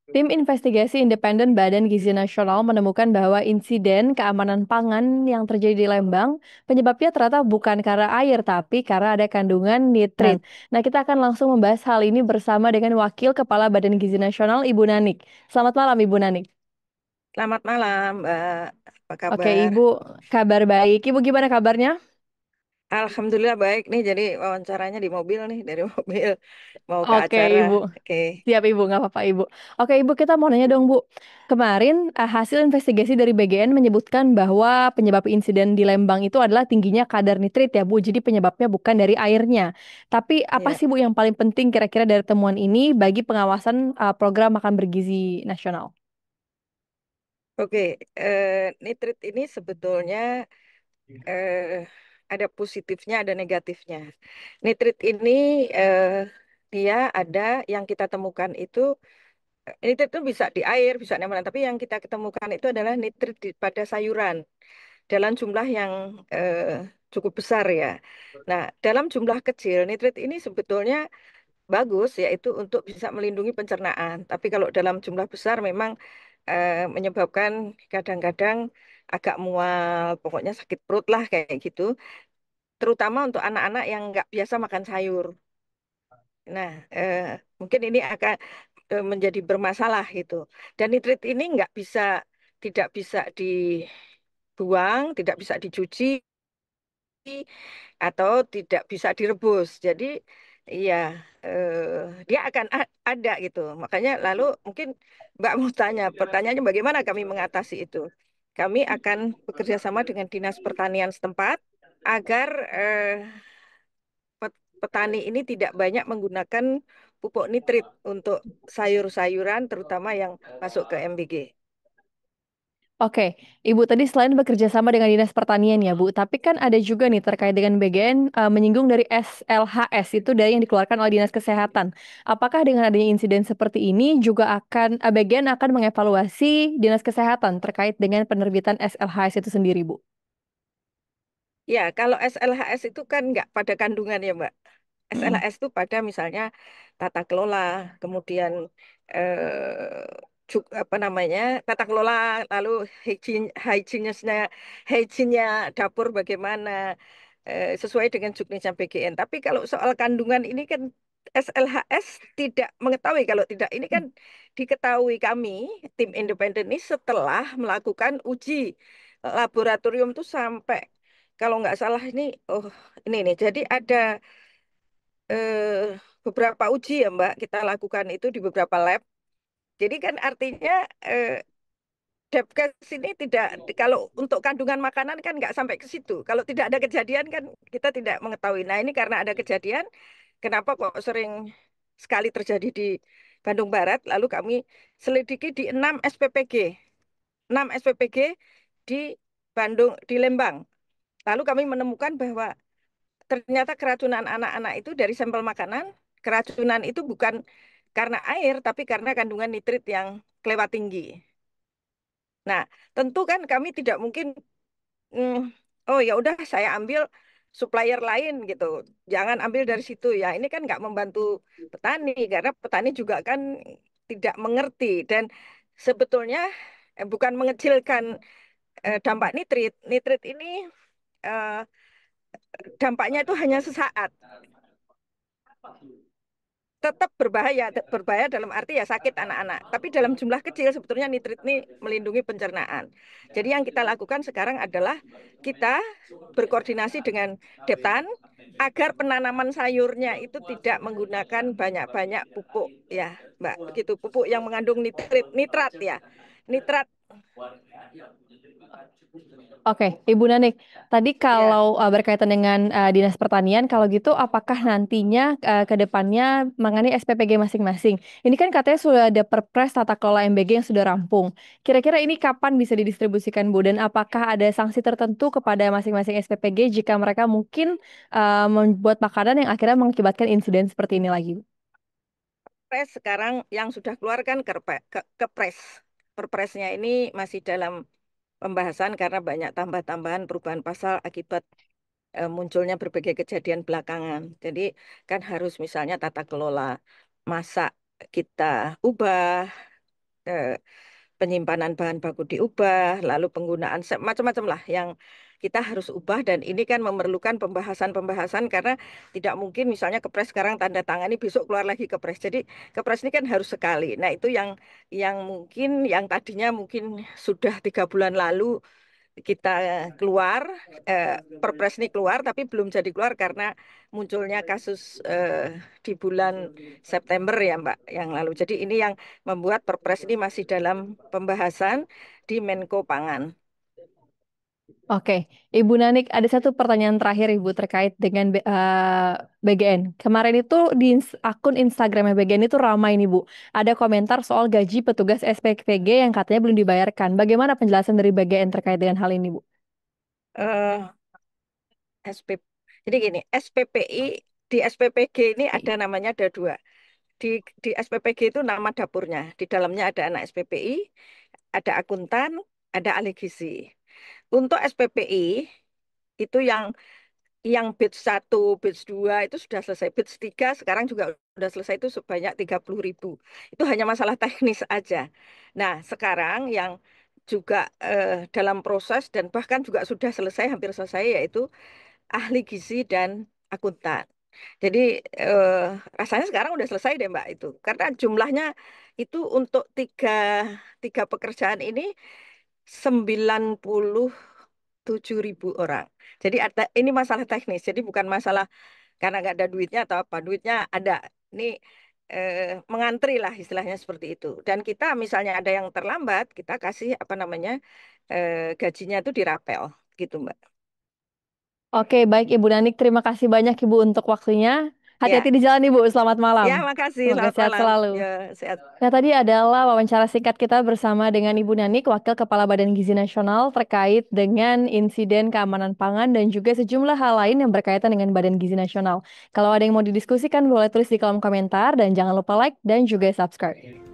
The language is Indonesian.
Tim investigasi independen Badan Gizi Nasional menemukan bahwa insiden keamanan pangan yang terjadi di Lembang penyebabnya ternyata bukan karena air, tapi karena ada kandungan nitrit. Nah, kita akan langsung membahas hal ini bersama dengan Wakil Kepala Badan Gizi Nasional, Ibu Nanik. Selamat malam, Ibu Nanik. Selamat malam, Mbak. Apa Oke, kabar? Ibu, kabar baik. Ibu gimana kabarnya? Alhamdulillah baik nih. Jadi wawancaranya di mobil nih, dari mobil mau ke Oke, acara. Ibu. Oke, Siap Ibu, nggak apa-apa Ibu. Oke Ibu, kita mau nanya dong Bu. Kemarin hasil investigasi dari BGN menyebutkan bahwa penyebab insiden di Lembang itu adalah tingginya kadar nitrit ya Bu. Jadi penyebabnya bukan dari airnya. Tapi apa ya, sih Bu yang paling penting kira-kira dari temuan ini bagi pengawasan program makan bergizi nasional? oke. Nitrit ini sebetulnya eh, ada positifnya, ada negatifnya. Nitrit ini eh, dia ada yang kita temukan itu. Nitrit itu bisa di air, bisa di mana. Tapi yang kita ketemukan itu adalah nitrit pada sayuran dalam jumlah yang cukup besar ya. Nah, dalam jumlah kecil, nitrit ini sebetulnya bagus, yaitu untuk bisa melindungi pencernaan. Tapi kalau dalam jumlah besar memang menyebabkan kadang-kadang agak mual, pokoknya sakit perut lah kayak gitu. Terutama untuk anak-anak yang nggak biasa makan sayur. Nah, mungkin ini akan menjadi bermasalah gitu. Dan nitrit ini nggak bisa, tidak bisa dibuang, tidak bisa dicuci, atau tidak bisa direbus. Jadi ya dia akan ada gitu. Makanya lalu mungkin Mbak mau tanya, pertanyaannya bagaimana kami mengatasi itu? Kami akan bekerja sama dengan Dinas Pertanian setempat agar petani ini tidak banyak menggunakan pupuk nitrit untuk sayur-sayuran terutama yang masuk ke MBG. Oke, Ibu tadi selain bekerja sama dengan Dinas Pertanian ya Bu, tapi kan ada juga nih terkait dengan BGN menyinggung dari SLHS itu dari yang dikeluarkan oleh Dinas Kesehatan. Apakah dengan adanya insiden seperti ini juga akan BGN akan mengevaluasi Dinas Kesehatan terkait dengan penerbitan SLHS itu sendiri Bu? Ya, kalau SLHS itu kan nggak pada kandungan ya, Mbak. Mm-mm. SLHS itu pada misalnya tata kelola, kemudian apa namanya tata kelola, lalu hygiene-nya dapur bagaimana, sesuai dengan juknisnya BGN. Tapi kalau soal kandungan ini kan SLHS tidak mengetahui. Kalau tidak, ini kan diketahui kami, tim independen ini setelah melakukan uji laboratorium tuh sampai kalau nggak salah ini, oh ini nih, jadi ada beberapa uji ya Mbak, kita lakukan itu di beberapa lab. Jadi kan artinya eh, Depkes ini tidak, kalau untuk kandungan makanan kan nggak sampai ke situ. Kalau tidak ada kejadian kan kita tidak mengetahui. Nah ini karena ada kejadian, kenapa kok sering sekali terjadi di Bandung Barat, lalu kami selidiki di 6 SPPG. 6 SPPG di Bandung, di Lembang. Lalu kami menemukan bahwa ternyata keracunan anak-anak itu dari sampel makanan, keracunan itu bukan karena air, tapi karena kandungan nitrit yang kelewat tinggi. Nah, tentu kan kami tidak mungkin, mm, oh ya udah saya ambil supplier lain gitu, jangan ambil dari situ ya. Ini kan nggak membantu petani karena petani juga kan tidak mengerti dan sebetulnya bukan mengecilkan dampak nitrit. Nitrit ini eh, dampaknya itu hanya sesaat. Tetap berbahaya, berbahaya dalam arti ya sakit anak-anak. Tapi dalam jumlah kecil sebetulnya nitrit ini melindungi pencernaan. Jadi yang kita lakukan sekarang adalah kita berkoordinasi dengan Deptan agar penanaman sayurnya itu tidak menggunakan banyak-banyak pupuk ya, Mbak. Begitu pupuk yang mengandung nitrat ya. Nitrat Oke, Ibu Nanik, tadi ya. kalau berkaitan dengan Dinas Pertanian, kalau gitu apakah nantinya ke depannya mengenai SPPG masing-masing? Ini kan katanya sudah ada Perpres Tata Kelola MBG yang sudah rampung. Kira-kira ini kapan bisa didistribusikan, Bu? Dan apakah ada sanksi tertentu kepada masing-masing SPPG jika mereka mungkin membuat makanan yang akhirnya mengakibatkan insiden seperti ini lagi? Perpres sekarang yang sudah keluar kan Kepres. Perpresnya ini masih dalam pembahasan karena banyak tambah-tambahan perubahan pasal akibat munculnya berbagai kejadian belakangan. Jadi kan harus misalnya tata kelola masak kita ubah, eh, penyimpanan bahan baku diubah, lalu penggunaan macam-macam lah yang kita harus ubah dan ini kan memerlukan pembahasan-pembahasan karena tidak mungkin misalnya kepres sekarang tanda tangani besok keluar lagi kepres. Jadi kepres ini kan harus sekali. Nah itu yang mungkin yang tadinya mungkin sudah 3 bulan lalu kita keluar, Perpres ini keluar, tapi belum jadi keluar karena munculnya kasus di bulan September ya Mbak, yang lalu. Jadi ini yang membuat Perpres ini masih dalam pembahasan di Menko Pangan. Oke, Ibu Nanik, ada satu pertanyaan terakhir Ibu terkait dengan BGN. Kemarin itu di akun Instagramnya BGN itu ramai nih Bu. Ada komentar soal gaji petugas SPPG yang katanya belum dibayarkan. Bagaimana penjelasan dari BGN terkait dengan hal ini Bu? Eh, SP, jadi gini, SPPI di SPPG ini ada namanya ada dua. Di SPPG itu nama dapurnya. Di dalamnya ada anak SPPI, ada akuntan, ada ahli gizi. Untuk SPPI itu yang batch 1, batch 2 itu sudah selesai. Batch 3 sekarang juga sudah selesai itu sebanyak 30.000. Itu hanya masalah teknis aja. Nah, sekarang yang juga dalam proses dan bahkan juga sudah selesai, hampir selesai, yaitu ahli gizi dan akuntan. Jadi eh, rasanya sekarang udah selesai deh Mbak itu. Karena jumlahnya itu untuk tiga pekerjaan ini 97.000 orang. Jadi ini masalah teknis. Jadi bukan masalah karena nggak ada duitnya atau apa. Duitnya ada. Ini mengantri lah istilahnya seperti itu. Dan kita misalnya ada yang terlambat, kita kasih apa namanya gajinya itu dirapel gitu Mbak. Oke, baik Ibu Nanik, terima kasih banyak Ibu untuk waktunya. Ya, Hati-hati di jalan Ibu, selamat malam. ya makasih. Semoga Selamat sehat malam. selalu. Ya, sehat. Nah, tadi adalah wawancara singkat kita bersama dengan Ibu Nanik, Wakil Kepala Badan Gizi Nasional terkait dengan insiden keamanan pangan dan juga sejumlah hal lain yang berkaitan dengan Badan Gizi Nasional. Kalau ada yang mau didiskusikan, boleh tulis di kolom komentar dan jangan lupa like dan juga subscribe.